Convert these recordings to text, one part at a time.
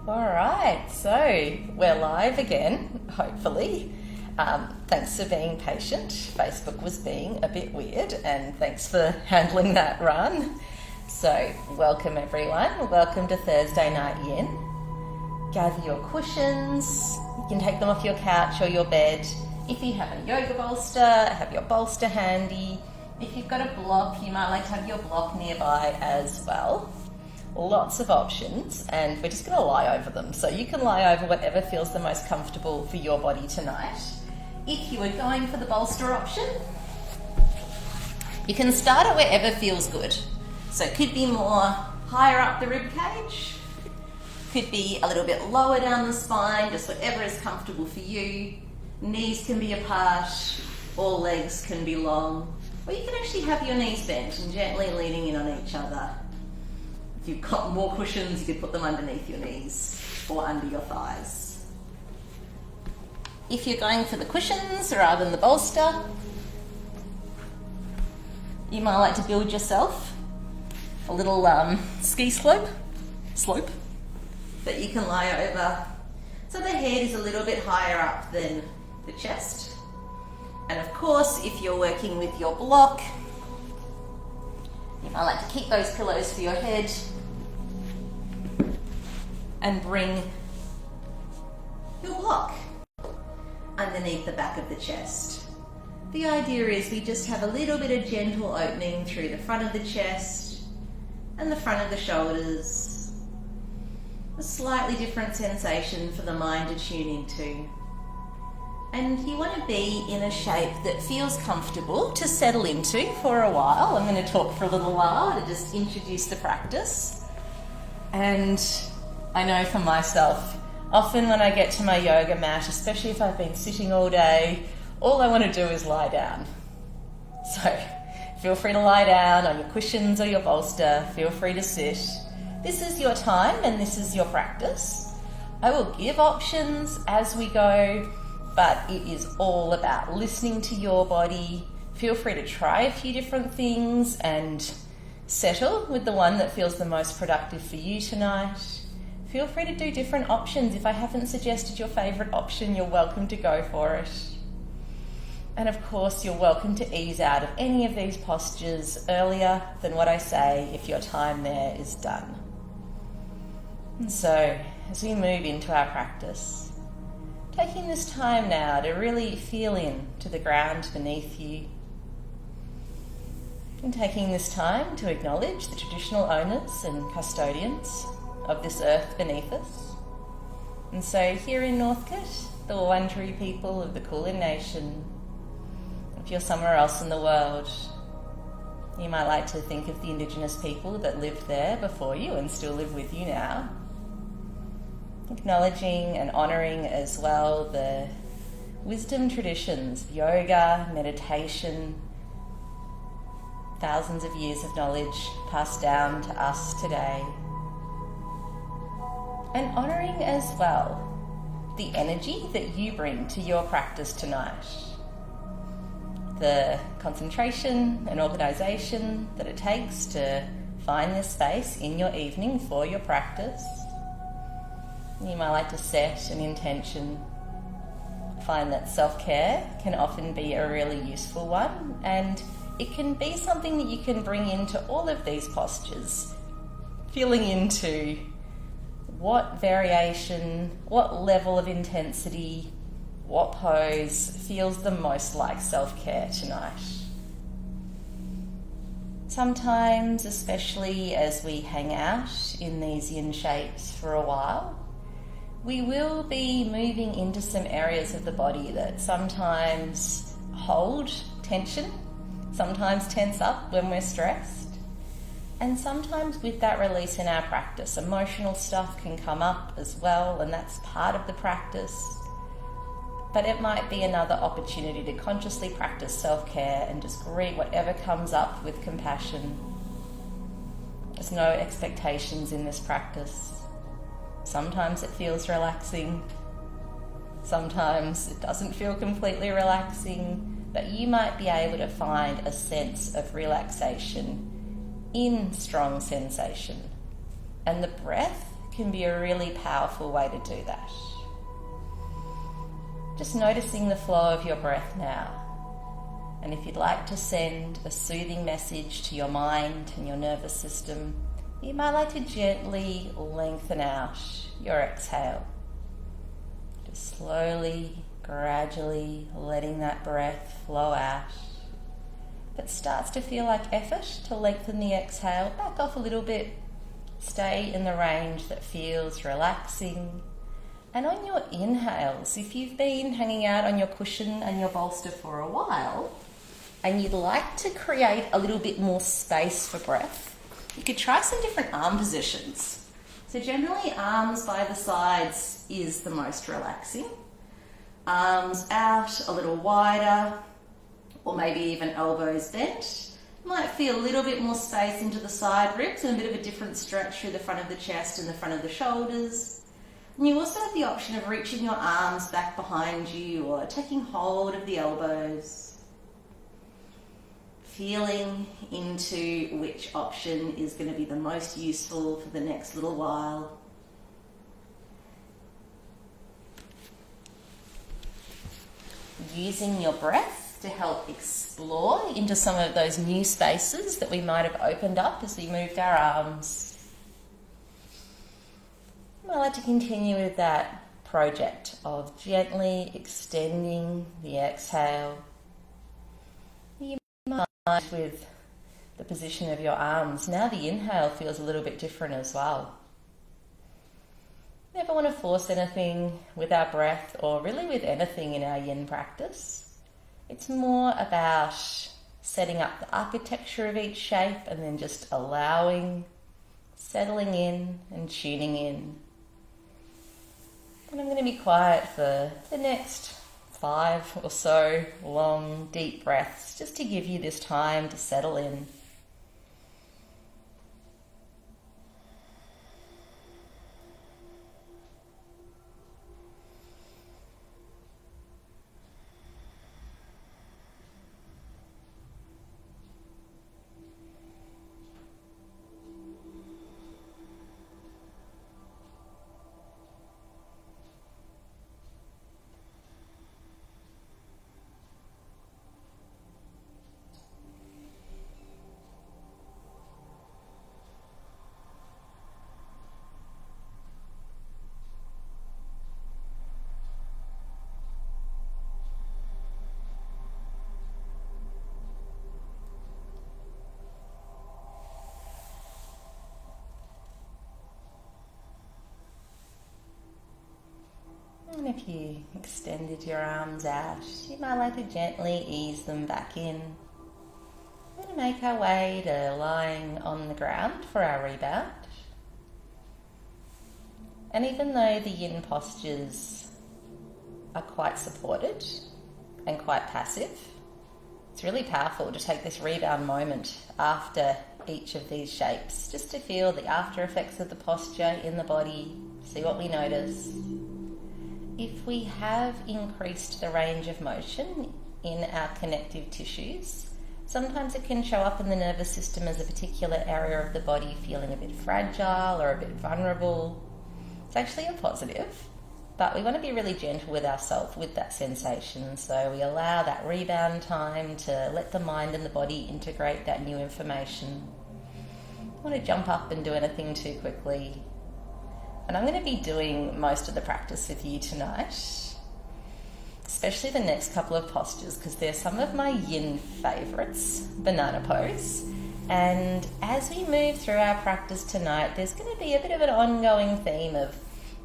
All right, so we're live again, hopefully. Thanks for being patient. Facebook was being a bit weird, and thanks for handling that run. So, welcome everyone. Welcome to Thursday Night Yin. Gather your cushions. You can take them off your couch or your bed. If you have a yoga bolster, have your bolster handy. If you've got a block, you might like to have your block nearby as well. Lots of options, and we're just going to lie over them. So you can lie over whatever feels the most comfortable for your body tonight. If you are going for the bolster option, you can start it wherever feels good. So it could be more higher up the rib cage, could be a little bit lower down the spine, just whatever is comfortable for you. Knees can be apart, or legs can be long, or you can actually have your knees bent and gently leaning in on each other. If you've got more cushions, you could put them underneath your knees or under your thighs. If you're going for the cushions rather than the bolster, you might like to build yourself a little ski slope that you can lie over. So the head is a little bit higher up than the chest. And of course, if you're working with your block, you might like to keep those pillows for your head and bring your block underneath the back of the chest. The idea is we just have a little bit of gentle opening through the front of the chest and the front of the shoulders. A slightly different sensation for the mind to tune into. And you want to be in a shape that feels comfortable to settle into for a while. I'm going to talk for a little while to just introduce the practice. And I know for myself, often when I get to my yoga mat, especially if I've been sitting all day, all I want to do is lie down. So feel free to lie down on your cushions or your bolster. Feel free to sit. This is your time and this is your practice. I will give options as we go, but it is all about listening to your body. Feel free to try a few different things and settle with the one that feels the most productive for you tonight. Feel free to do different options. If I haven't suggested your favourite option, you're welcome to go for it. And of course, you're welcome to ease out of any of these postures earlier than what I say if your time there is done. And so, as we move into our practice, taking this time now to really feel in to the ground beneath you, and taking this time to acknowledge the traditional owners and custodians of this earth beneath us. And so here in Northcote, the Wurundjeri people of the Kulin Nation, if you're somewhere else in the world, you might like to think of the Indigenous people that lived there before you and still live with you now. Acknowledging and honouring as well the wisdom traditions, yoga, meditation, thousands of years of knowledge passed down to us today. And honouring as well the energy that you bring to your practice tonight. The concentration and organisation that it takes to find this space in your evening for your practice. You might like to set an intention. Find that self-care can often be a really useful one, and it can be something that you can bring into all of these postures, feeling into what variation, what level of intensity, what pose feels the most like self-care tonight. Sometimes, especially as we hang out in these yin shapes for a while, we will be moving into some areas of the body that sometimes hold tension, sometimes tense up when we're stressed. And sometimes with that release in our practice, emotional stuff can come up as well, and that's part of the practice. But it might be another opportunity to consciously practice self-care and just greet whatever comes up with compassion. There's no expectations in this practice. Sometimes it feels relaxing. Sometimes it doesn't feel completely relaxing, but you might be able to find a sense of relaxation in strong sensation. And the breath can be a really powerful way to do that. Just noticing the flow of your breath now. And if you'd like to send a soothing message to your mind and your nervous system, you might like to gently lengthen out your exhale. Just slowly, gradually letting that breath flow out. If it starts to feel like effort to lengthen the exhale, back off a little bit. Stay in the range that feels relaxing. And on your inhales, if you've been hanging out on your cushion and your bolster for a while, and you'd like to create a little bit more space for breath, you could try some different arm positions. So generally arms by the sides is the most relaxing. Arms out a little wider, or maybe even elbows bent. Might feel a little bit more space into the side ribs and a bit of a different stretch through the front of the chest and the front of the shoulders. And you also have the option of reaching your arms back behind you or taking hold of the elbows. Feeling into which option is going to be the most useful for the next little while. Using your breath to help explore into some of those new spaces that we might have opened up as we moved our arms. I'd like to continue with that project of gently extending the exhale. You might with the position of your arms. Now the inhale feels a little bit different as well. Never want to force anything with our breath or really with anything in our yin practice. It's more about setting up the architecture of each shape and then just allowing, settling in and tuning in. And I'm going to be quiet for the next 5 or so long, deep breaths, just to give you this time to settle in. And if you extended your arms out, you might like to gently ease them back in. We're going to make our way to lying on the ground for our rebound. And even though the yin postures are quite supported and quite passive, it's really powerful to take this rebound moment after each of these shapes, just to feel the after effects of the posture in the body, see what we notice. If we have increased the range of motion in our connective tissues, sometimes it can show up in the nervous system as a particular area of the body feeling a bit fragile or a bit vulnerable. It's actually a positive, but we want to be really gentle with ourselves with that sensation. So we allow that rebound time to let the mind and the body integrate that new information. Don't want to jump up and do anything too quickly. And I'm going to be doing most of the practice with you tonight, especially the next couple of postures, because they're some of my yin favourites, banana pose. And as we move through our practice tonight, there's going to be a bit of an ongoing theme of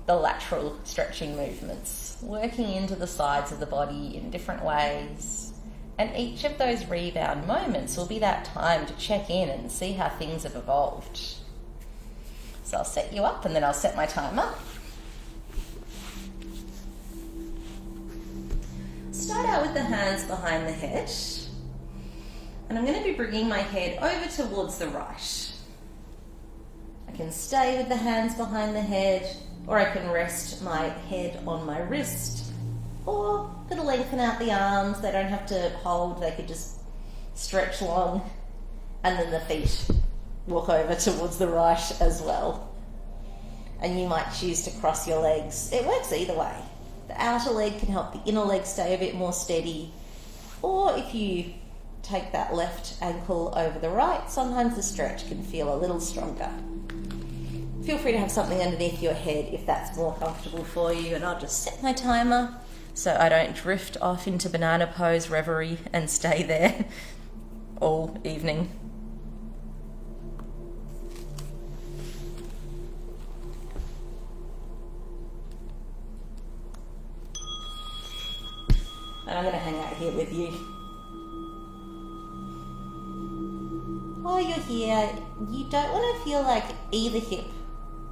the lateral stretching movements, working into the sides of the body in different ways. And each of those rebound moments will be that time to check in and see how things have evolved. So I'll set you up and then I'll set my timer. Start out with the hands behind the head. And I'm going to be bringing my head over towards the right. I can stay with the hands behind the head, or I can rest my head on my wrist, or could lengthen out the arms. They don't have to hold, they could just stretch long, and then the feet walk over towards the right as well. and you might choose to cross your legs. It works either way. The outer leg can help the inner leg stay a bit more steady, or if you take that left ankle over the right, sometimes the stretch can feel a little stronger. Feel free to have something underneath your head if that's more comfortable for you, and I'll just set my timer so I don't drift off into banana pose reverie and stay there all evening. And I'm going to hang out here with you. While you're here, you don't want to feel like either hip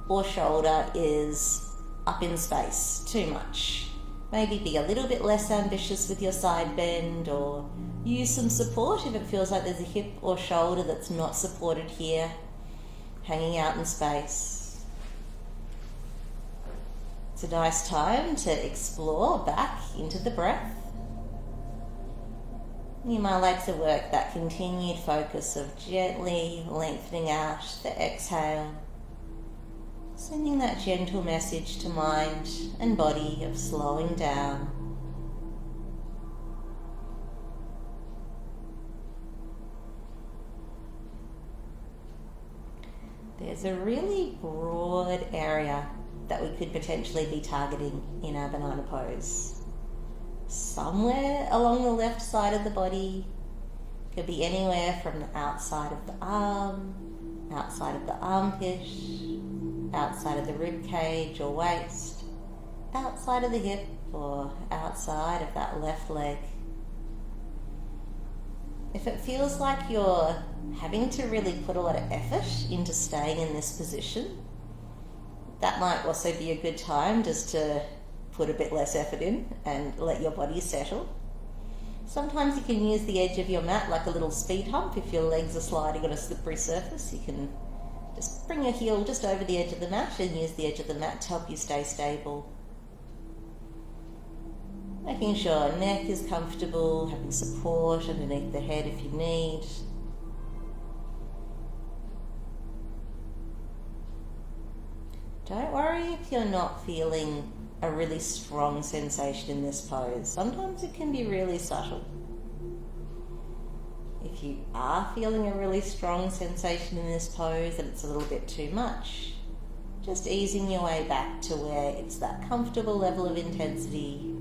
or shoulder is up in space too much. Maybe be a little bit less ambitious with your side bend, or use some support if it feels like there's a hip or shoulder that's not supported here, hanging out in space. It's a nice time to explore back into the breath. You might like to work that continued focus of gently lengthening out the exhale, sending that gentle message to mind and body of slowing down. There's a really broad area that we could potentially be targeting in our banana pose. Somewhere along the left side of the body, could be anywhere from the outside of the arm, outside of the armpit, outside of the rib cage or waist, outside of the hip or outside of that left leg. If it feels like you're having to really put a lot of effort into staying in this position, that might also be a good time just to put a bit less effort in and let your body settle. Sometimes you can use the edge of your mat like a little speed hump. If your legs are sliding on a slippery surface, you can just bring your heel just over the edge of the mat and use the edge of the mat to help you stay stable. Making sure neck is comfortable, having support underneath the head if you need. Don't worry if you're not feeling a really strong sensation in this pose. Sometimes it can be really subtle. If you are feeling a really strong sensation in this pose and it's a little bit too much, just easing your way back to where it's that comfortable level of intensity,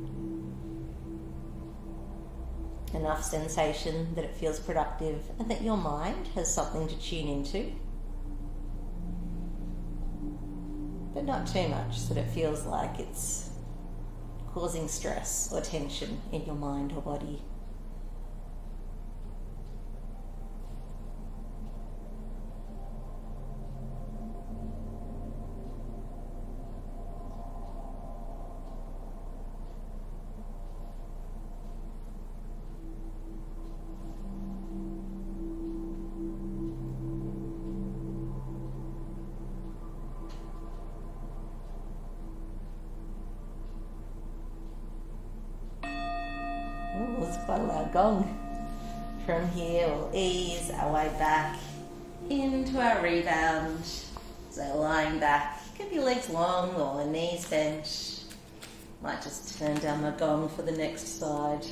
enough sensation that it feels productive and that your mind has something to tune into, but not too much that it feels like it's causing stress or tension in your mind or body. It's quite a loud gong. From here, we'll ease our way back into our rebound. So lying back, keep your legs long or knees bent. Might just turn down my gong for the next side.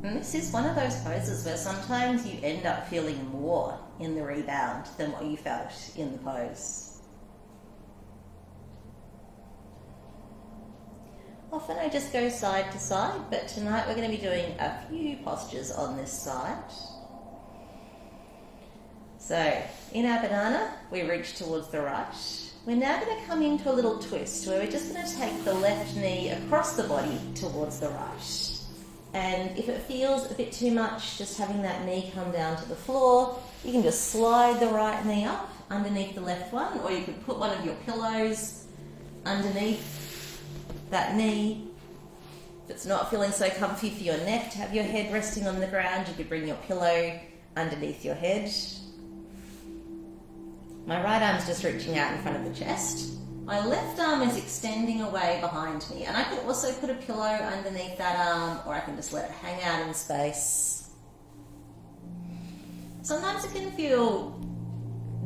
And this is one of those poses where sometimes you end up feeling more in the rebound than what you felt in the pose. Often I just go side to side, but tonight we're going to be doing a few postures on this side. So, in our banana, we reach towards the right. We're now going to come into a little twist where we're just going to take the left knee across the body towards the right. And if it feels a bit too much, just having that knee come down to the floor, you can just slide the right knee up underneath the left one, or you could put one of your pillows underneath that knee. If it's not feeling so comfy for your neck to have your head resting on the ground, you could bring your pillow underneath your head. My right arm's just reaching out in front of the chest, My left arm is extending away behind me, and I could also put a pillow underneath that arm, or I can just let it hang out in space. Sometimes it can feel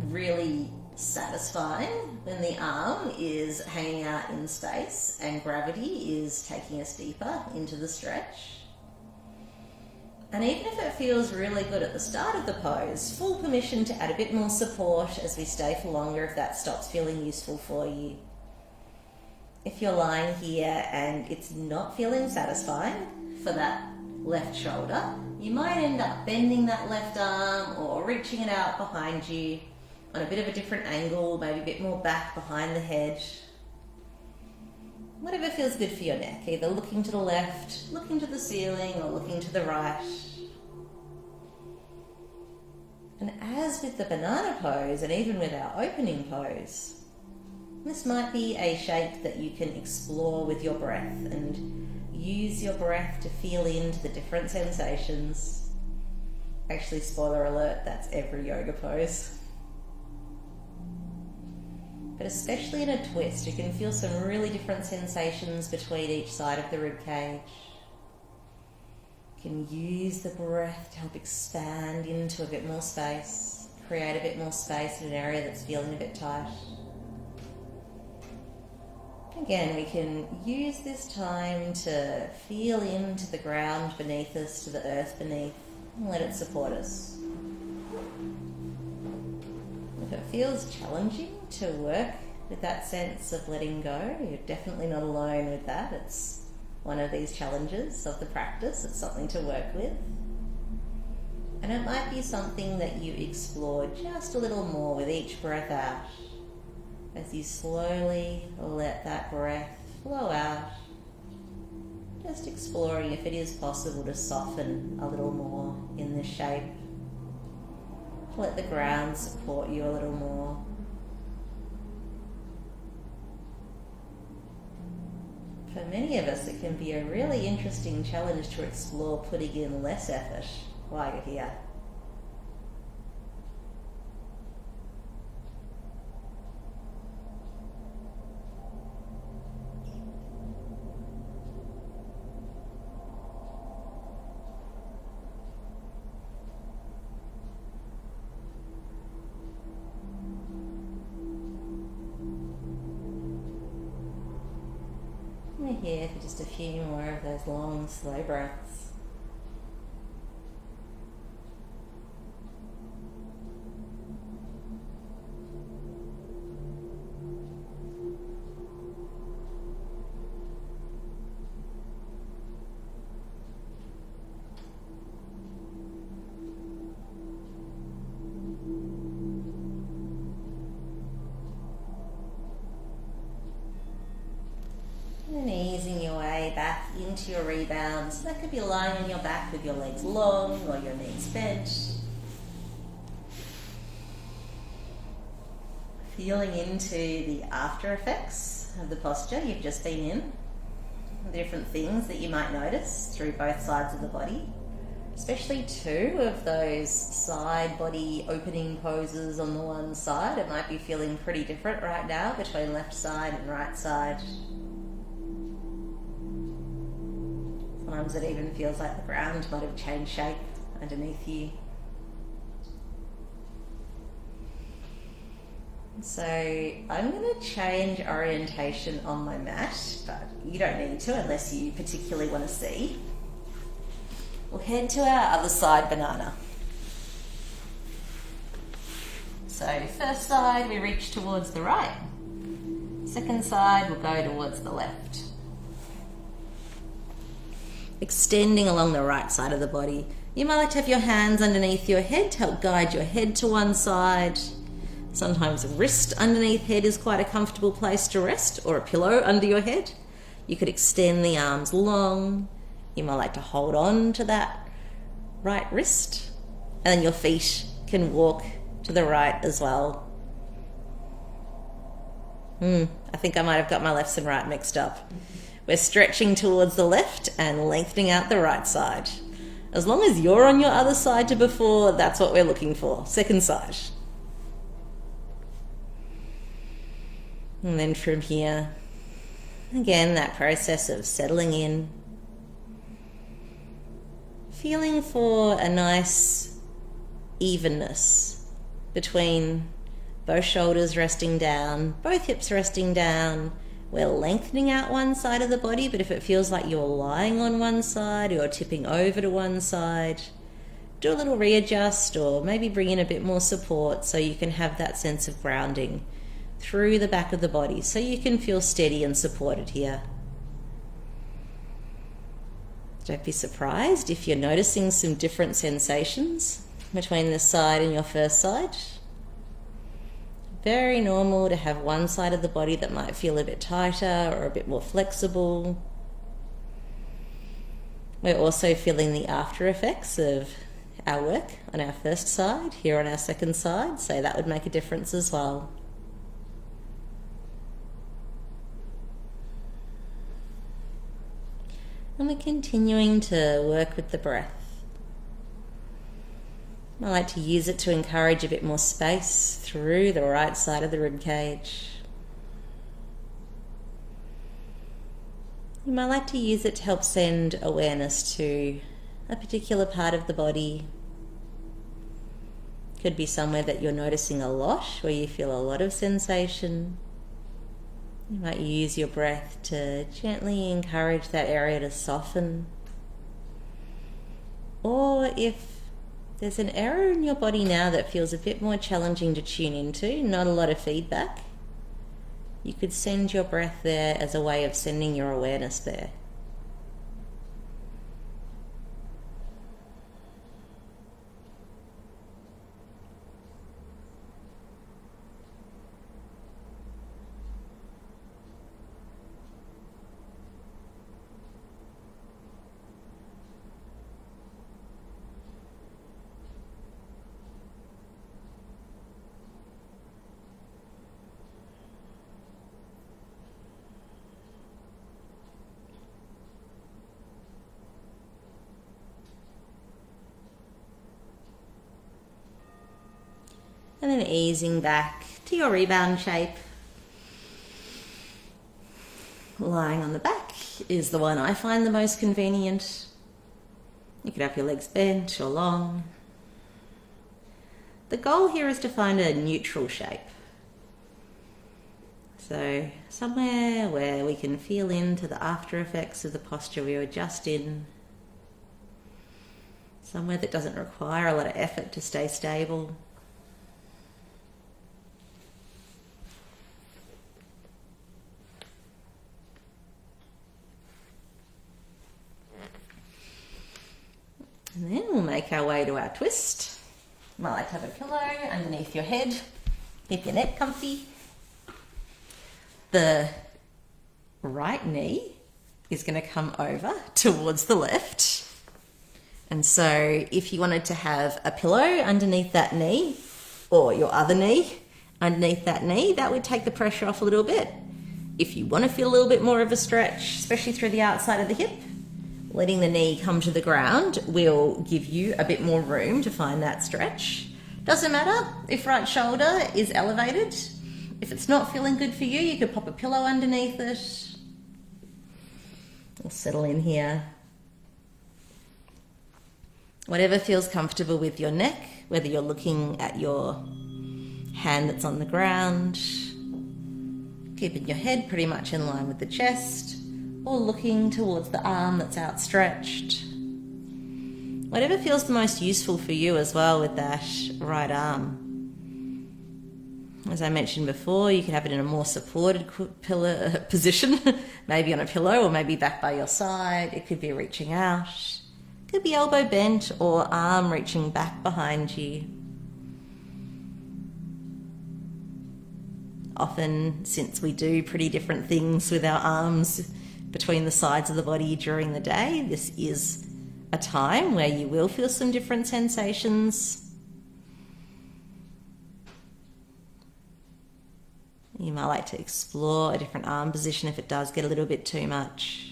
really satisfying when the arm is hanging out in space and gravity is taking us deeper into the stretch. And even if it feels really good at the start of the pose, full permission to add a bit more support as we stay for longer if that stops feeling useful for you. If you're lying here and it's not feeling satisfying for that left shoulder, you might end up bending that left arm or reaching it out behind you on a bit of a different angle, maybe a bit more back behind the head. Whatever feels good for your neck, either looking to the left, looking to the ceiling, or looking to the right. And as with the banana pose, and even with our opening pose, this might be a shape that you can explore with your breath and use your breath to feel into the different sensations. Actually, spoiler alert, that's every yoga pose. But especially in a twist, you can feel some really different sensations between each side of the rib cage. You can use the breath to help expand into a bit more space, create a bit more space in an area that's feeling a bit tight. Again, we can use this time to feel into the ground beneath us, to the earth beneath, and let it support us. If it feels challenging to work with that sense of letting go, you're definitely not alone with that. It's one of these challenges of the practice. It's something to work with. And it might be something that you explore just a little more with each breath out, as you slowly let that breath flow out, just exploring if it is possible to soften a little more in this shape. Let the ground support you a little more. For many of us, it can be a really interesting challenge to explore putting in less effort while you're here. We're here for just a few more of those long, slow breaths. And easing your way back into your rebound. So that could be lying on your back with your legs long or your knees bent. Feeling into the after effects of the posture you've just been in. The different things that you might notice through both sides of the body. Especially two of those side body opening poses on the one side. It might be feeling pretty different right now between left side and right side. Sometimes it even feels like the ground might have changed shape underneath you. So I'm going to change orientation on my mat, but you don't need to unless you particularly want to see. We'll head to our other side banana. So first side we reach towards the right. Second side we'll go towards the left. Extending along the right side of the body. You might like to have your hands underneath your head to help guide your head to one side. Sometimes a wrist underneath head is quite a comfortable place to rest, or a pillow under your head. You could extend the arms long. You might like to hold on to that right wrist, and then your feet can walk to the right as well. I think I might have got my lefts and right mixed up. We're stretching towards the left and lengthening out the right side. As long as you're on your other side to before, that's what we're looking for. Second side. And then from here, again, that process of settling in, feeling for a nice evenness between both shoulders resting down, both hips resting down. We're lengthening out one side of the body, but if it feels like you're lying on one side or tipping over to one side, do a little readjust or maybe bring in a bit more support so you can have that sense of grounding through the back of the body so you can feel steady and supported here. Don't be surprised if you're noticing some different sensations between this side and your first side. Very normal to have one side of the body that might feel a bit tighter or a bit more flexible. We're also feeling the after effects of our work on our first side, here on our second side, so that would make a difference as well. And we're continuing to work with the breath. I like to use it to encourage a bit more space through the right side of the rib cage. You might like to use it to help send awareness to a particular part of the body. Could be somewhere that you're noticing a lot, where you feel a lot of sensation. You might use your breath to gently encourage that area to soften. Or if there's an area in your body now that feels a bit more challenging to tune into, not a lot of feedback, you could send your breath there as a way of sending your awareness there. And then easing back to your rebound shape. Lying on the back is the one I find the most convenient. You could have your legs bent or long. The goal here is to find a neutral shape. So somewhere where we can feel into the after effects of the posture we were just in. Somewhere that doesn't require a lot of effort to stay stable. And then we'll make our way to our twist. You might like to have a pillow underneath your head. Keep your neck comfy. The right knee is going to come over towards the left. And so if you wanted to have a pillow underneath that knee, or your other knee underneath that knee, that would take the pressure off a little bit. If you want to feel a little bit more of a stretch, especially through the outside of the hip, letting the knee come to the ground will give you a bit more room to find that stretch. Doesn't matter if right shoulder is elevated. If it's not feeling good for you, you could pop a pillow underneath it. We'll settle in here. Whatever feels comfortable with your neck, whether you're looking at your hand that's on the ground, keeping your head pretty much in line with the chest, or looking towards the arm that's outstretched. Whatever feels the most useful for you as well with that right arm. As I mentioned before, you can have it in a more supported position, maybe on a pillow or maybe back by your side. It could be reaching out. It could be elbow bent or arm reaching back behind you. Often, since we do pretty different things with our arms between the sides of the body during the day, this is a time where you will feel some different sensations. You might like to explore a different arm position if it does get a little bit too much.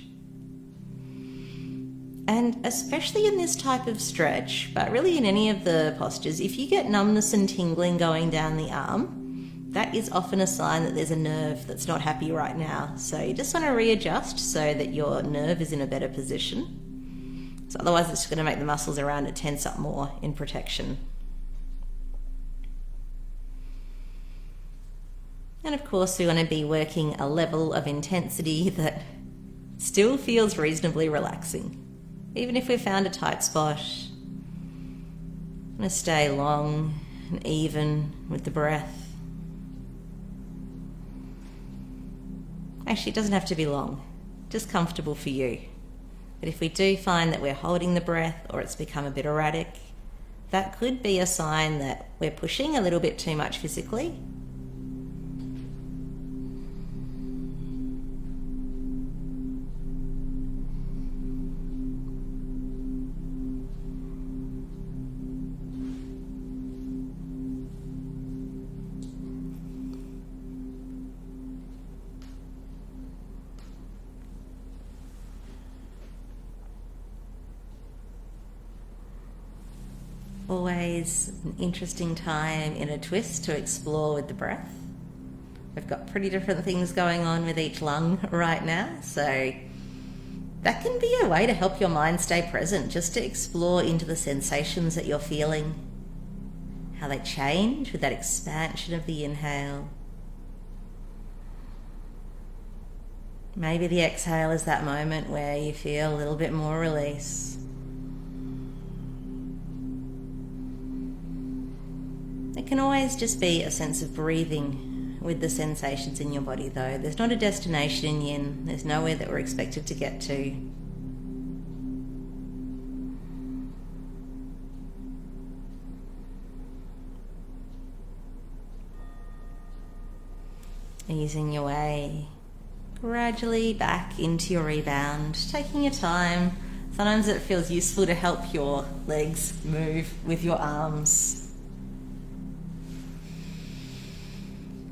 And especially in this type of stretch, but really in any of the postures, if you get numbness and tingling going down the arm, that is often a sign that there's a nerve that's not happy right now. So you just want to readjust so that your nerve is in a better position. So otherwise it's going to make the muscles around it tense up more in protection. And of course we want to be working a level of intensity that still feels reasonably relaxing. Even if we've found a tight spot, I'm going to stay long and even with the breath. Actually, it doesn't have to be long, just comfortable for you. But if we do find that we're holding the breath or it's become a bit erratic, that could be a sign that we're pushing a little bit too much physically. Always an interesting time in a twist to explore with the breath. We've got pretty different things going on with each lung right now, so that can be a way to help your mind stay present, just to explore into the sensations that you're feeling, how they change with that expansion of the inhale. Maybe the exhale is that moment where you feel a little bit more release. It can always just be a sense of breathing with the sensations in your body though. There's not a destination in yin. There's nowhere that we're expected to get to. Easing your way gradually back into your rebound, taking your time. Sometimes it feels useful to help your legs move with your arms.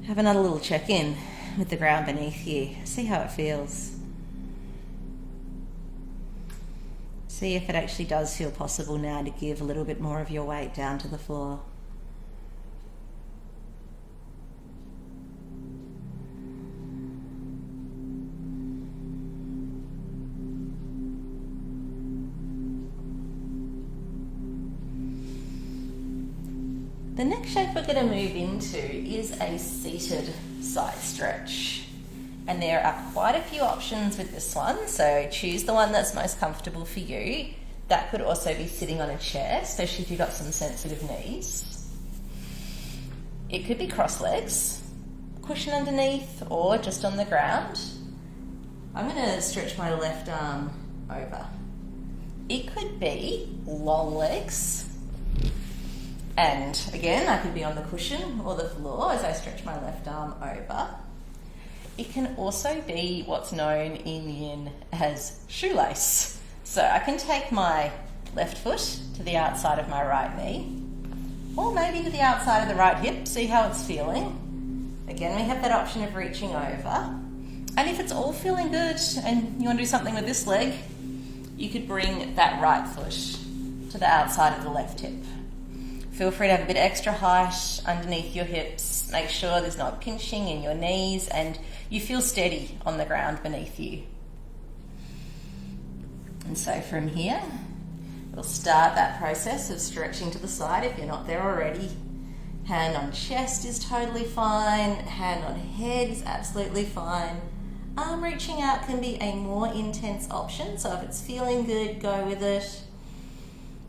Have another little check-in with the ground beneath you. See how it feels. See if it actually does feel possible now to give a little bit more of your weight down to the floor. The next shape we're going to move into is a seated side stretch. And there are quite a few options with this one, so choose the one that's most comfortable for you. That could also be sitting on a chair, especially if you've got some sensitive knees. It could be cross legs, cushion underneath, or just on the ground. I'm going to stretch my left arm over. It could be long legs. And again, I could be on the cushion or the floor as I stretch my left arm over. It can also be what's known in yin as shoelace. So I can take my left foot to the outside of my right knee, or maybe to the outside of the right hip, see how it's feeling. Again, we have that option of reaching over. And if it's all feeling good and you want to do something with this leg, you could bring that right foot to the outside of the left hip. Feel free to have a bit extra height underneath your hips. Make sure there's no pinching in your knees and you feel steady on the ground beneath you. And so from here, we'll start that process of stretching to the side if you're not there already. Hand on chest is totally fine. Hand on head is absolutely fine. Arm reaching out can be a more intense option, so if it's feeling good, go with it.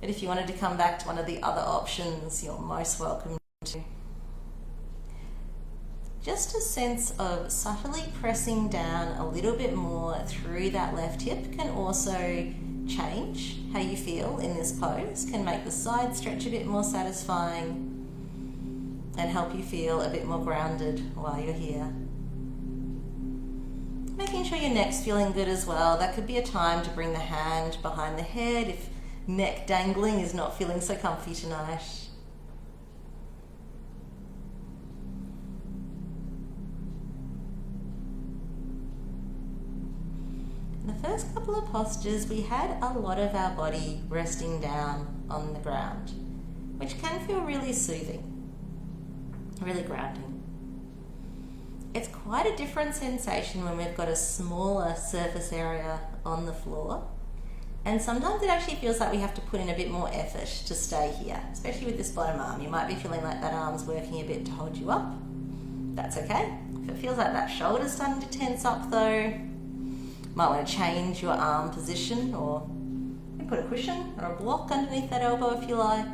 But if you wanted to come back to one of the other options, you're most welcome to. Just a sense of subtly pressing down a little bit more through that left hip can also change how you feel in this pose, can make the side stretch a bit more satisfying and help you feel a bit more grounded while you're here. Making sure your neck's feeling good as well. That could be a time to bring the hand behind the head if neck dangling is not feeling so comfy tonight. In the first couple of postures, we had a lot of our body resting down on the ground, which can feel really soothing, really grounding. It's quite a different sensation when we've got a smaller surface area on the floor. And sometimes it actually feels like we have to put in a bit more effort to stay here, especially with this bottom arm. You might be feeling like that arm's working a bit to hold you up. That's okay. If it feels like that shoulder's starting to tense up though, you might want to change your arm position, or put a cushion or a block underneath that elbow if you like.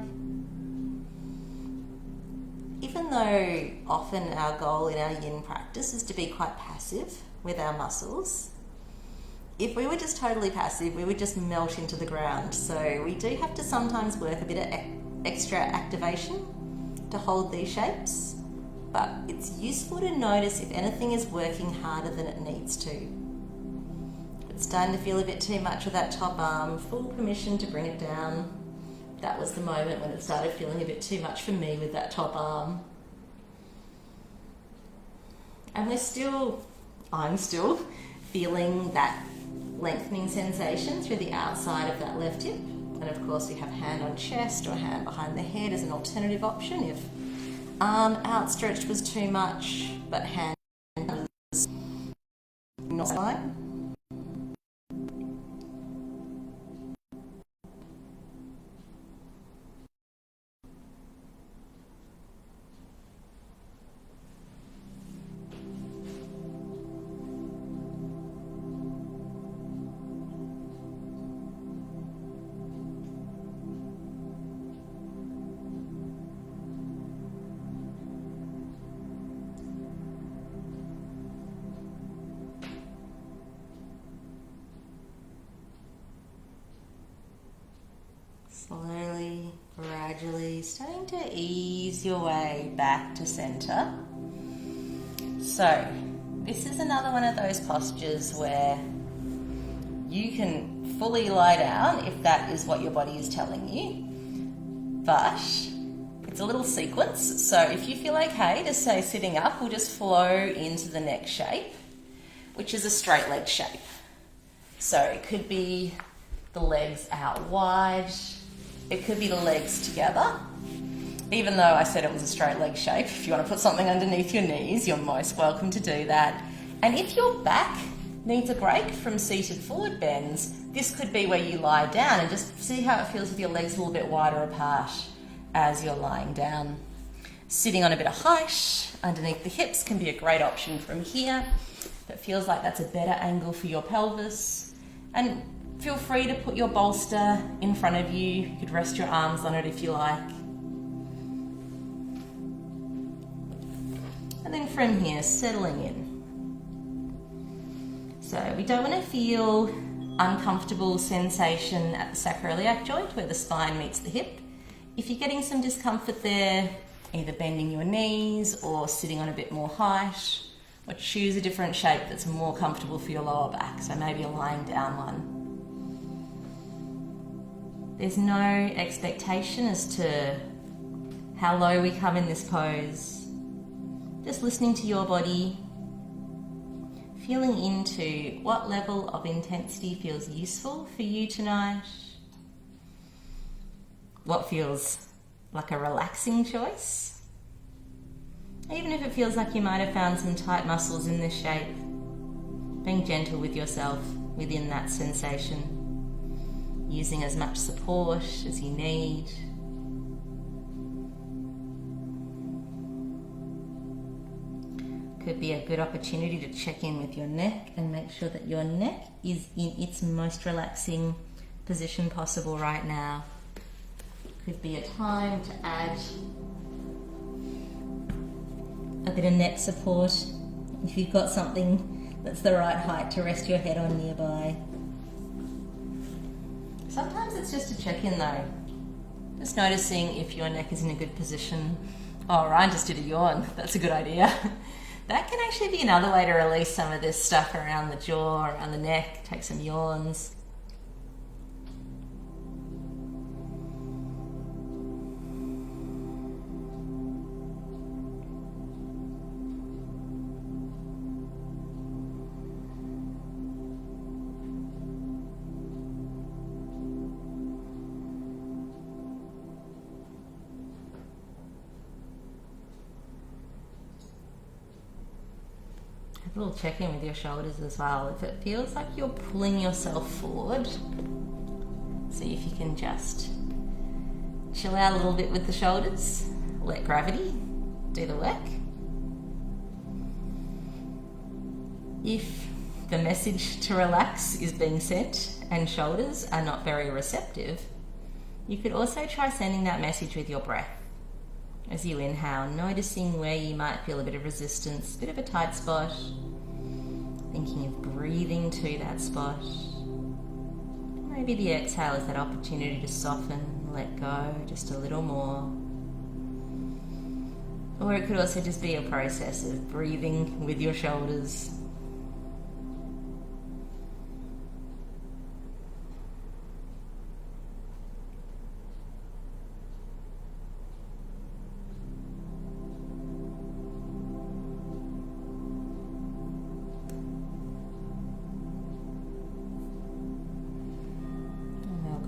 Even though often our goal in our yin practice is to be quite passive with our muscles, if we were just totally passive, we would just melt into the ground. So we do have to sometimes work a bit of extra activation to hold these shapes, but it's useful to notice if anything is working harder than it needs to. If it's starting to feel a bit too much with that top arm, full permission to bring it down. That was the moment when it started feeling a bit too much for me with that top arm. And I'm still feeling that lengthening sensation through the outside of that left hip. And of course we have hand on chest or hand behind the head as an alternative option if arm outstretched was too much, but hand was not fine. Slowly, gradually starting to ease your way back to center. So, this is another one of those postures where you can fully lie down if that is what your body is telling you, but it's a little sequence. So if you feel okay to say sitting up, we'll just flow into the next shape, which is a straight leg shape. So it could be the legs out wide, it could be the legs together. Even though I said it was a straight leg shape, if you want to put something underneath your knees, you're most welcome to do that. And if your back needs a break from seated forward bends, this could be where you lie down and just see how it feels with your legs a little bit wider apart as you're lying down. Sitting on a bit of height underneath the hips can be a great option from here. If it feels like that's a better angle for your pelvis. And feel free to put your bolster in front of you. You could rest your arms on it if you like. And then from here, settling in. So we don't want to feel uncomfortable sensation at the sacroiliac joint where the spine meets the hip. If you're getting some discomfort there, either bending your knees or sitting on a bit more height, or choose a different shape that's more comfortable for your lower back. So maybe a lying down one. There's no expectation as to how low we come in this pose. Just listening to your body, feeling into what level of intensity feels useful for you tonight, what feels like a relaxing choice. Even if it feels like you might have found some tight muscles in this shape, being gentle with yourself within that sensation. Using as much support as you need. Could be a good opportunity to check in with your neck and make sure that your neck is in its most relaxing position possible right now. Could be a time to add a bit of neck support if you've got something that's the right height to rest your head on nearby. Sometimes it's just a check-in though. Just noticing if your neck is in a good position. Oh, Ryan just did a yawn. That's a good idea. That can actually be another way to release some of this stuff around the jaw, around the neck, take some yawns. little check-in with your shoulders as well. If it feels like you're pulling yourself forward, see if you can just chill out a little bit with the shoulders. Let gravity do the work. If the message to relax is being sent and shoulders are not very receptive, you could also try sending that message with your breath. As you inhale, noticing where you might feel a bit of resistance, a bit of a tight spot, thinking of breathing to that spot. Maybe the exhale is that opportunity to soften, let go just a little more. Or it could also just be a process of breathing with your shoulders.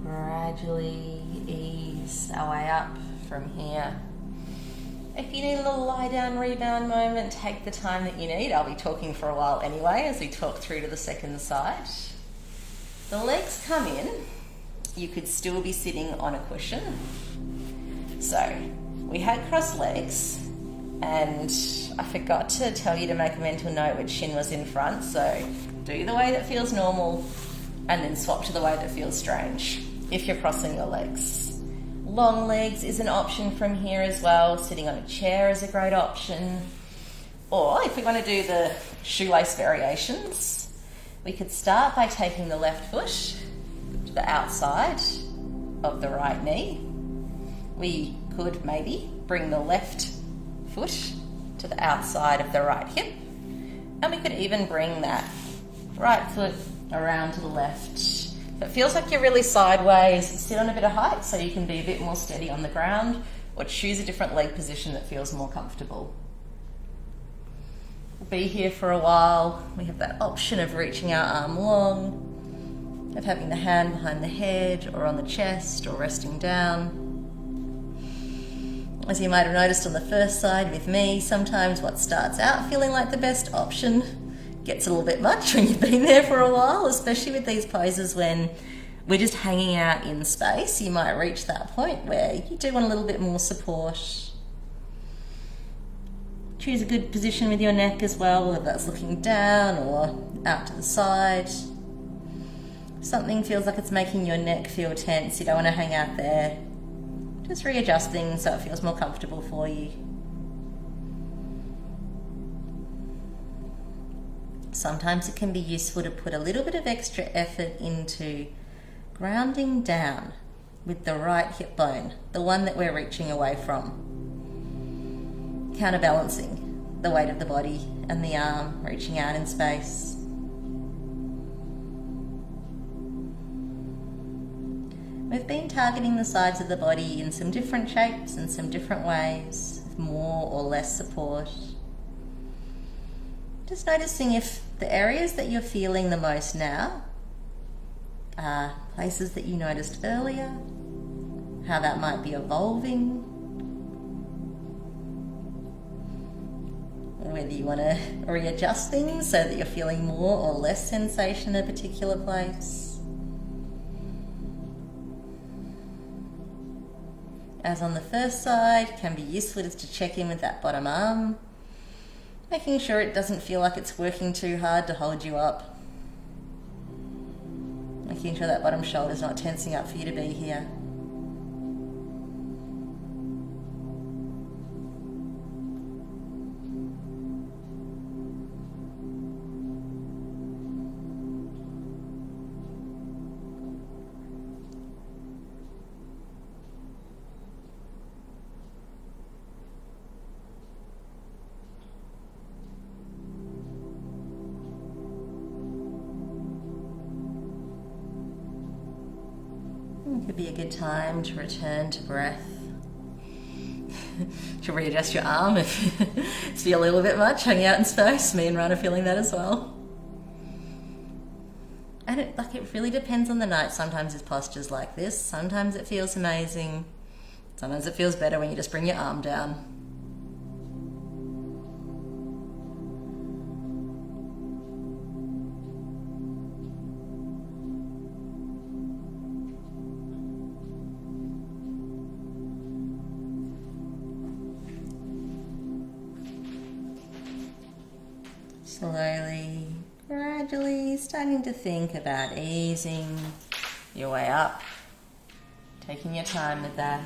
Gradually ease our way up from here. If you need a little lie down rebound moment, take the time that you need. I'll be talking for a while anyway as we talk through to the second side. The legs come in. You could still be sitting on a cushion. So we had crossed legs, and I forgot to tell you to make a mental note which shin was in front. So do the way that feels normal and then swap to the way that feels strange if you're crossing your legs. Long legs is an option from here as well. Sitting on a chair is a great option. Or if we want to do the shoelace variations, we could start by taking the left foot to the outside of the right knee. We could maybe bring the left foot to the outside of the right hip. And we could even bring that right foot around to the left. If it feels like you're really sideways, sit on a bit of height so you can be a bit more steady on the ground, or choose a different leg position that feels more comfortable. We'll be here for a while. We have that option of reaching our arm long, of having the hand behind the head or on the chest or resting down. As you might have noticed on the first side with me, sometimes what starts out feeling like the best option gets a little bit much when you've been there for a while, especially with these poses when we're just hanging out in space. You might reach that point where you do want a little bit more support. Choose a good position with your neck as well, whether that's looking down or out to the side. If something feels like it's making your neck feel tense, you don't want to hang out there. Just readjusting so it feels more comfortable for you. Sometimes it can be useful to put a little bit of extra effort into grounding down with the right hip bone, the one that we're reaching away from. Counterbalancing the weight of the body and the arm reaching out in space. We've been targeting the sides of the body in some different shapes and some different ways, with more or less support. Just noticing if the areas that you're feeling the most now are places that you noticed earlier, how that might be evolving, or whether you want to readjust things so that you're feeling more or less sensation in a particular place. As on the first side, can be useful just to check in with that bottom arm, making sure it doesn't feel like it's working too hard to hold you up. Making sure that bottom shoulder's not tensing up for you to be here. It could be a good time to return to breath. To readjust your arm if it's feel a little bit much hanging out in space. Me and Ron are feeling that as well. And it really depends on the night. Sometimes it's postures like this. Sometimes it feels amazing. Sometimes it feels better when you just bring your arm down. slowly, gradually starting to think about easing your way up, taking your time with that.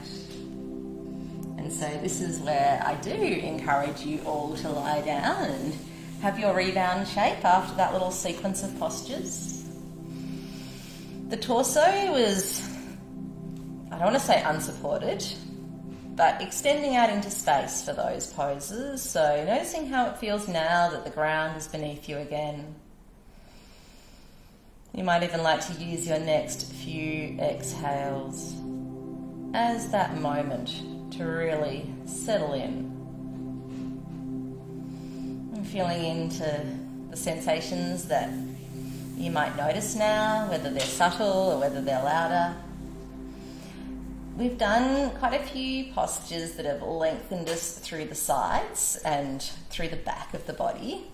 And so this is where I do encourage you all to lie down and have your rebound shape after that little sequence of postures. The torso was, I don't want to say unsupported, but extending out into space for those poses. So noticing how it feels now that the ground is beneath you again. You might even like to use your next few exhales as that moment to really settle in. And feeling into the sensations that you might notice now, whether they're subtle or whether they're louder. We've done quite a few postures that have lengthened us through the sides and through the back of the body.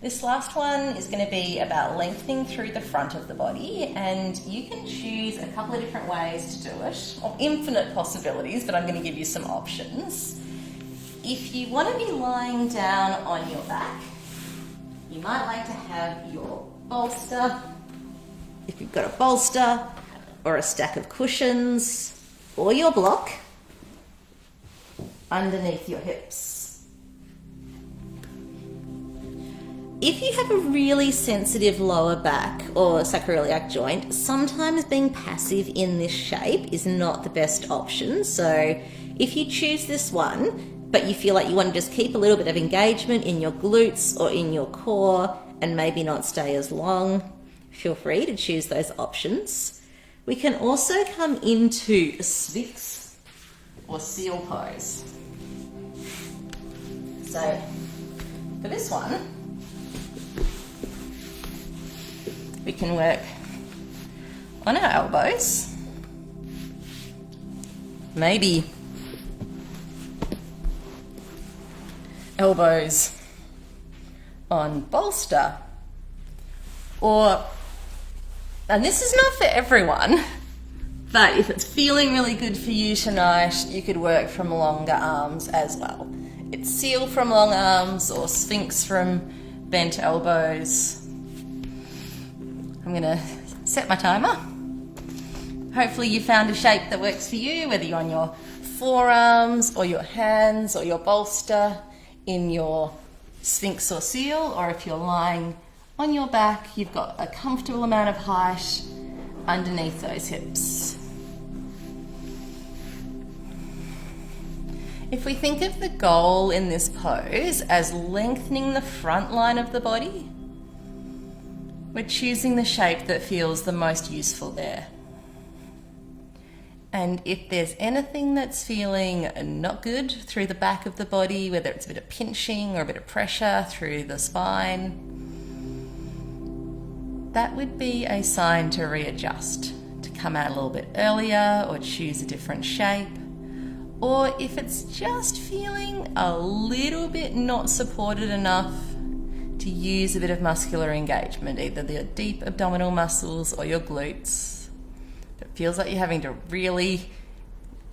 This last one is going to be about lengthening through the front of the body, and you can choose a couple of different ways to do it, or infinite possibilities, but I'm going to give you some options. If you want to be lying down on your back, you might like to have your bolster, if you've got a bolster or a stack of cushions, or your block underneath your hips. If you have a really sensitive lower back or sacroiliac joint, sometimes being passive in this shape is not the best option. So if you choose this one, but you feel like you want to just keep a little bit of engagement in your glutes or in your core and maybe not stay as long, feel free to choose those options. We can also come into a Sphinx or seal pose. So for this one, we can work on our elbows, maybe elbows on bolster, and this is not for everyone, but if it's feeling really good for you tonight, you could work from longer arms as well. It's seal from long arms or Sphinx from bent elbows. I'm going to set my timer. Hopefully you found a shape that works for you, whether you're on your forearms or your hands or your bolster in your Sphinx or seal, or if you're lying on your back, you've got a comfortable amount of height underneath those hips. If we think of the goal in this pose as lengthening the front line of the body, we're choosing the shape that feels the most useful there. And if there's anything that's feeling not good through the back of the body, whether it's a bit of pinching or a bit of pressure through the spine, that would be a sign to readjust, to come out a little bit earlier or choose a different shape. Or if it's just feeling a little bit not supported enough, to use a bit of muscular engagement, either the deep abdominal muscles or your glutes. If it feels like you're having to really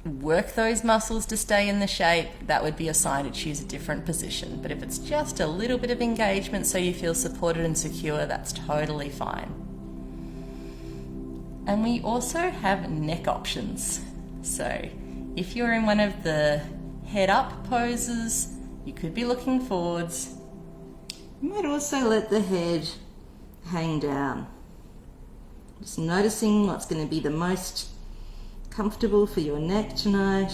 work those muscles to stay in the shape, that would be a sign to choose a different position. But if it's just a little bit of engagement so you feel supported and secure, that's totally fine. And we also have neck options. So if you're in one of the head up poses, you could be looking forwards. You might also let the head hang down. Just noticing what's going to be the most comfortable for your neck tonight.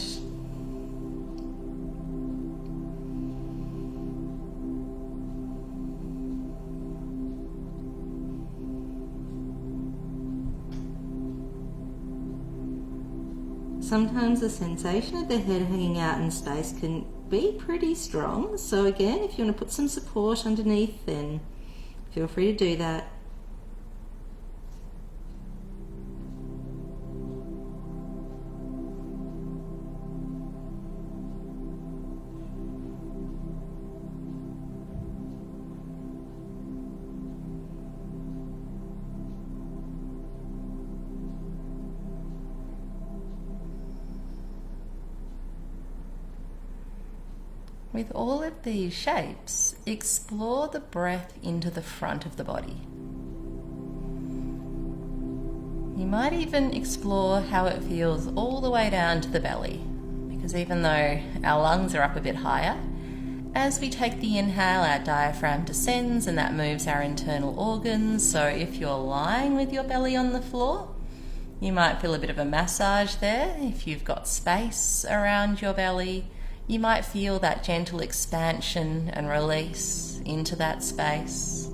Sometimes the sensation of the head hanging out in space can be pretty strong. So again, if you want to put some support underneath, then feel free to do that. With all of these shapes, explore the breath into the front of the body. You might even explore how it feels all the way down to the belly, because even though our lungs are up a bit higher, as we take the inhale, our diaphragm descends and that moves our internal organs. So if you're lying with your belly on the floor, you might feel a bit of a massage there. If you've got space around your belly, you might feel that gentle expansion and release into that space.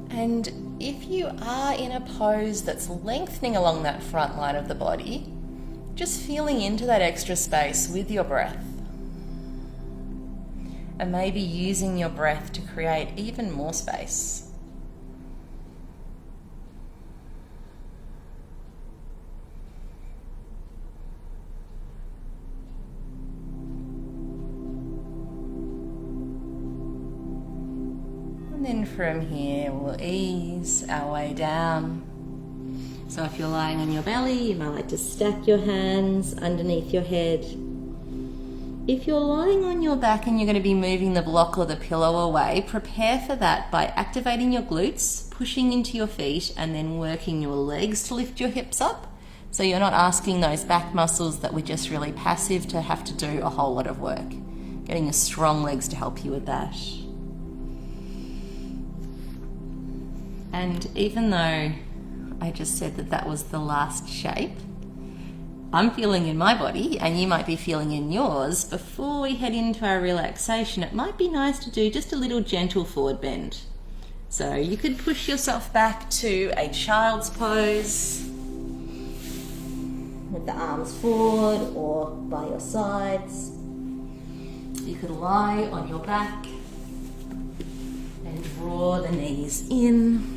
And if you are in a pose that's lengthening along that front line of the body, just feeling into that extra space with your breath. And maybe using your breath to create even more space. And then from here, we'll ease our way down. So if you're lying on your belly, you might like to stack your hands underneath your head. If you're lying on your back and you're going to be moving the block or the pillow away, prepare for that by activating your glutes, pushing into your feet, and then working your legs to lift your hips up. So you're not asking those back muscles that were just really passive to have to do a whole lot of work. Getting your strong legs to help you with that. And even though I just said that that was the last shape, I'm feeling in my body, and you might be feeling in yours. Before we head into our relaxation, it might be nice to do just a little gentle forward bend. So you could push yourself back to a child's pose with the arms forward or by your sides. You could lie on your back and draw the knees in.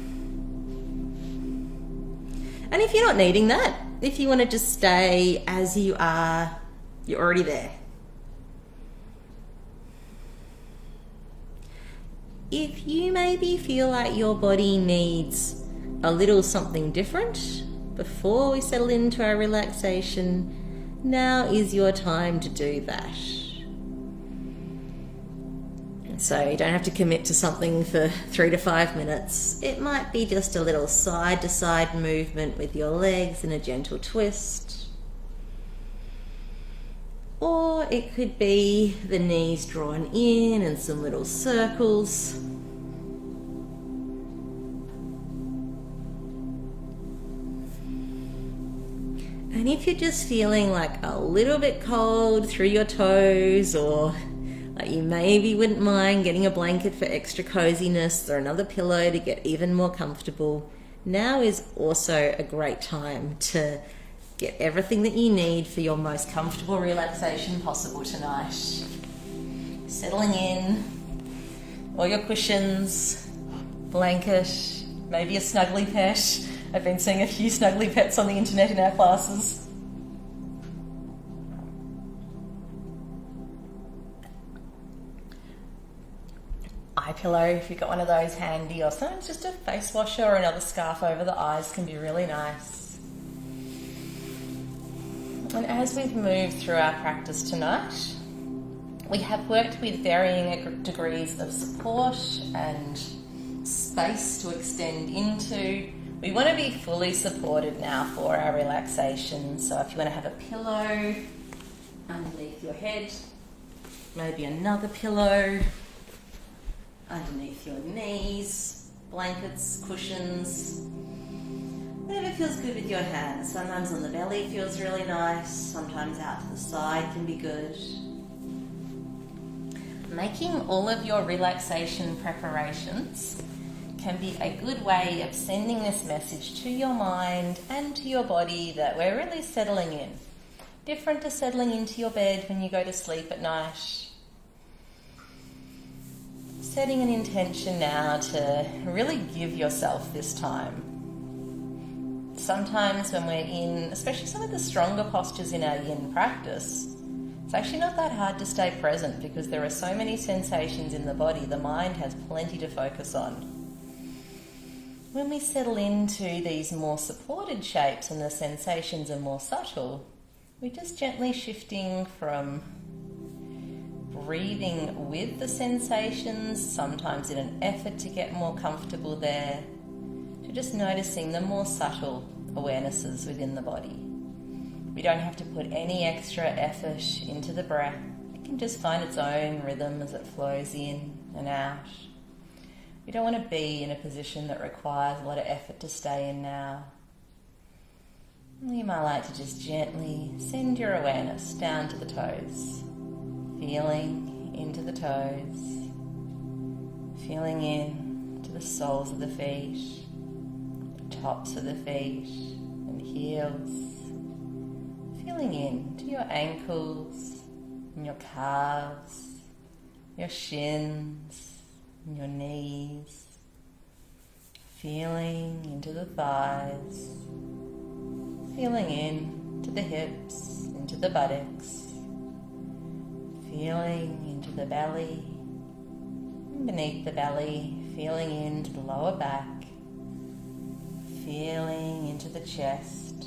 And if you're not needing that, if you want to just stay as you are, you're already there. If you maybe feel like your body needs a little something different before we settle into our relaxation, now is your time to do that. So you don't have to commit to something for 3 to 5 minutes. It might be just a little side to side movement with your legs in a gentle twist. Or it could be the knees drawn in and some little circles. And if you're just feeling like a little bit cold through your toes, or you maybe wouldn't mind getting a blanket for extra coziness or another pillow to get even more comfortable, now is also a great time to get everything that you need for your most comfortable relaxation possible tonight. Settling in, all your cushions, blanket, maybe a snuggly pet. I've been seeing a few snuggly pets on the internet in our classes. Eye pillow, if you've got one of those handy, or sometimes just a face washer or another scarf over the eyes can be really nice. And as we've moved through our practice tonight, we have worked with varying degrees of support and space to extend into. We want to be fully supported now for our relaxation. So if you want to have a pillow underneath your head, maybe another pillow underneath your knees, blankets, cushions, whatever feels good with your hands. Sometimes on the belly feels really nice, sometimes out to the side can be good. Making all of your relaxation preparations can be a good way of sending this message to your mind and to your body that we're really settling in. Different to settling into your bed when you go to sleep at night. Setting an intention now to really give yourself this time. Sometimes when we're in, especially some of the stronger postures in our yin practice, it's actually not that hard to stay present because there are so many sensations in the body, the mind has plenty to focus on. When we settle into these more supported shapes and the sensations are more subtle, we're just gently shifting from breathing with the sensations, sometimes in an effort to get more comfortable there, to just noticing the more subtle awarenesses within the body. We don't have to put any extra effort into the breath. It can just find its own rhythm as it flows in and out. We don't want to be in a position that requires a lot of effort to stay in now. You might like to just gently send your awareness down to the toes, feeling into the toes, feeling in to the soles of the feet, the tops of the feet and heels, feeling in to your ankles and your calves, your shins and your knees, feeling into the thighs, feeling in to the hips, into the buttocks, feeling into the belly, and beneath the belly, feeling into the lower back, feeling into the chest,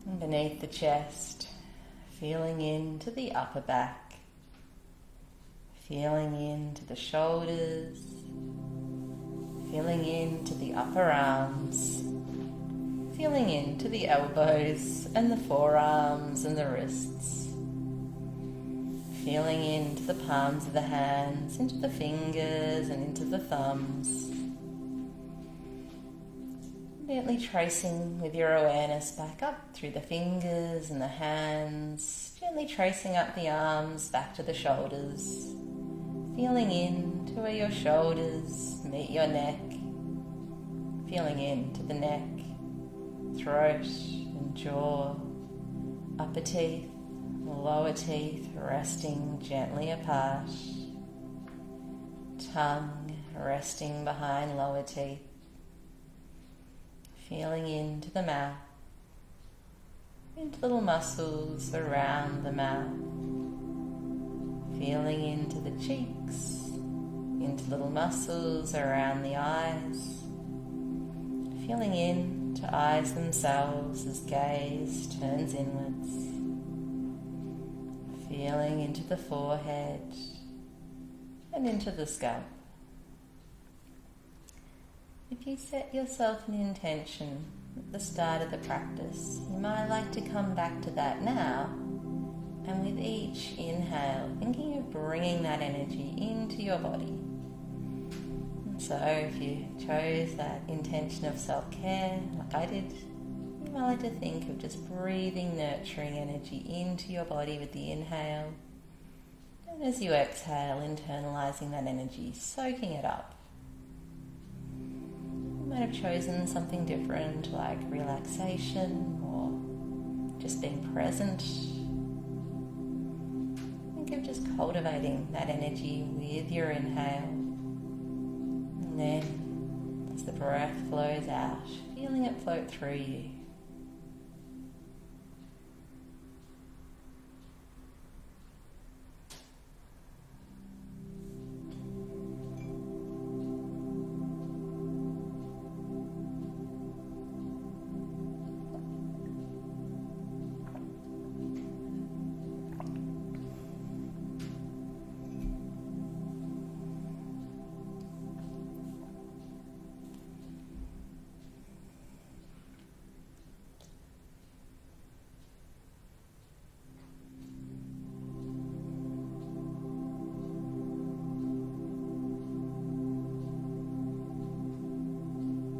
and beneath the chest, feeling into the upper back, feeling into the shoulders, feeling into the upper arms, feeling into the elbows and the forearms and the wrists, feeling into the palms of the hands, into the fingers and into the thumbs. Gently tracing with your awareness back up through the fingers and the hands, gently tracing up the arms back to the shoulders, feeling in to where your shoulders meet your neck, feeling into the neck, throat and jaw, upper teeth, lower teeth resting gently apart, tongue resting behind lower teeth, feeling into the mouth, into little muscles around the mouth, feeling into the cheeks, into little muscles around the eyes, feeling into eyes themselves as gaze turns inwards, feeling into the forehead and into the scalp. If you set yourself an intention at the start of the practice, you might like to come back to that now, and with each inhale, thinking of bringing that energy into your body. And so if you chose that intention of self-care, like I did, you might like to think of just breathing nurturing energy into your body with the inhale, and as you exhale, internalizing that energy, soaking it up. You might have chosen something different like relaxation or just being present. Think of just cultivating that energy with your inhale, and then as the breath flows out, feeling it float through you.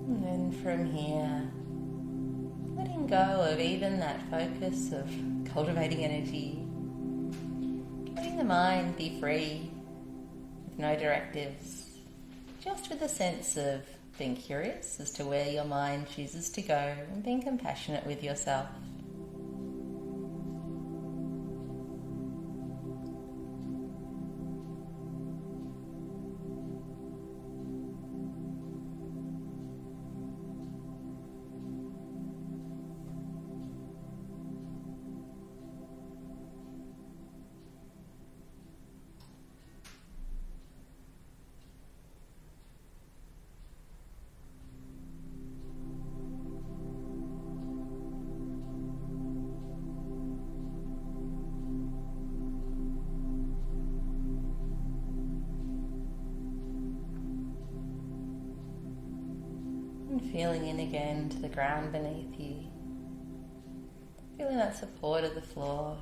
And then from here, letting go of even that focus of cultivating energy, letting the mind be free, with no directives, just with a sense of being curious as to where your mind chooses to go and being compassionate with yourself. feeling in again to the ground beneath you. Feeling that support of the floor.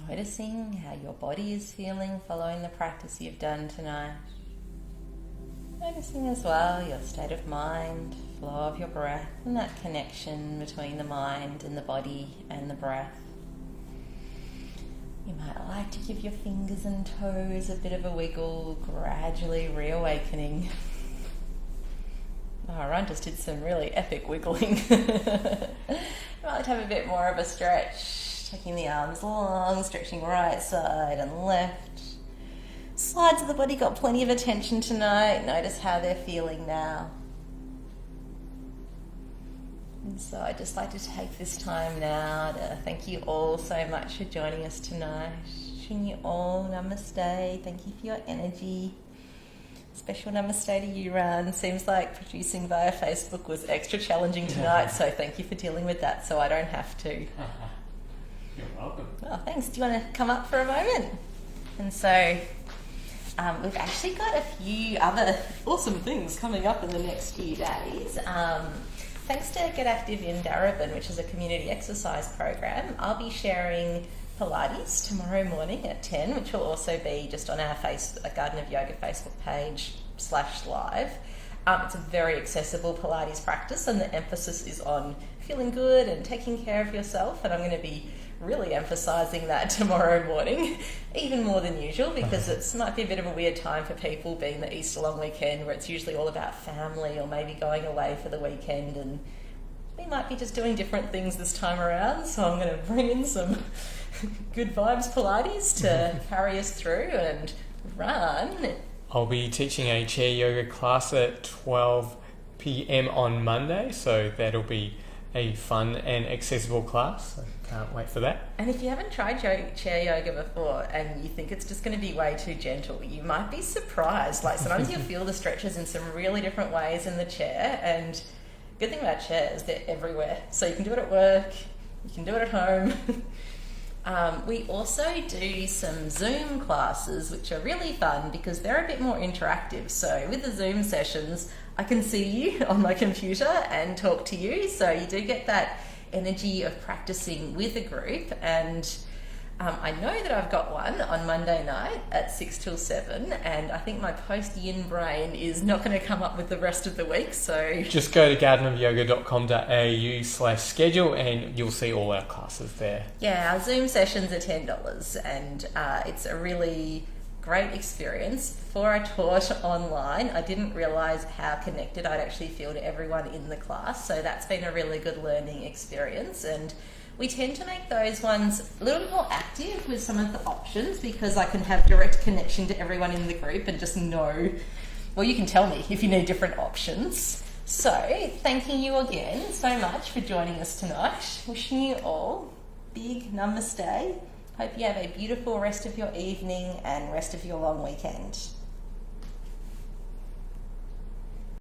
Noticing how your body is feeling following the practice you've done tonight. Noticing as well your state of mind, flow of your breath, and that connection between the mind and the body and the breath. You might like to give your fingers and toes a bit of a wiggle, gradually reawakening. Oh, Ryan just did some really epic wiggling. You might like to have a bit more of a stretch, taking the arms long, stretching right side and left. Sides of the body got plenty of attention tonight. Notice how they're feeling now. And so I'd just like to take this time now to thank you all so much for joining us tonight. Wishing you all namaste. Thank you for your energy. Special namaste to you, Ran. Seems like producing via Facebook was extra challenging tonight, so thank you for dealing with that so I don't have to. You're welcome. Oh, thanks. Do you want to come up for a moment? And so we've actually got a few other awesome things coming up in the next few days. Thanks to Get Active in Darebin, which is a community exercise program, I'll be sharing Pilates tomorrow morning at 10, which will also be just on our Garden of Yoga Facebook page /live. It's a very accessible Pilates practice, and the emphasis is on feeling good and taking care of yourself, and I'm going to be really emphasising that tomorrow morning, even more than usual, because it might be a bit of a weird time for people, being the Easter long weekend, where it's usually all about family or maybe going away for the weekend, and we might be just doing different things this time around. So I'm going to bring in some good vibes Pilates to carry us through and run. I'll be teaching a chair yoga class at 12 p.m. on Monday, so that'll be a fun and accessible class. I can't wait for that. And if you haven't tried chair yoga before and you think it's just going to be way too gentle, you might be surprised. Like, sometimes you'll feel the stretches in some really different ways in the chair, and good thing about chairs, they're everywhere. So you can do it at work, you can do it at home. We also do some Zoom classes, which are really fun because they're a bit more interactive. So with the Zoom sessions, I can see you on my computer and talk to you. So you do get that energy of practicing with a group. And I know that I've got one on Monday night at 6 till 7, and I think my post-yin brain is not going to come up with the rest of the week. So just go to gardenofyoga.com.au/schedule and you'll see all our classes there. Yeah, our Zoom sessions are $10, and it's a really great experience. Before I taught online, I didn't realise how connected I'd actually feel to everyone in the class, so that's been a really good learning experience. And we tend to make those ones a little more active with some of the options, because I can have direct connection to everyone in the group and just know, well, you can tell me if you need different options. So thanking you again so much for joining us tonight. Wishing you all big namaste. Hope you have a beautiful rest of your evening and rest of your long weekend.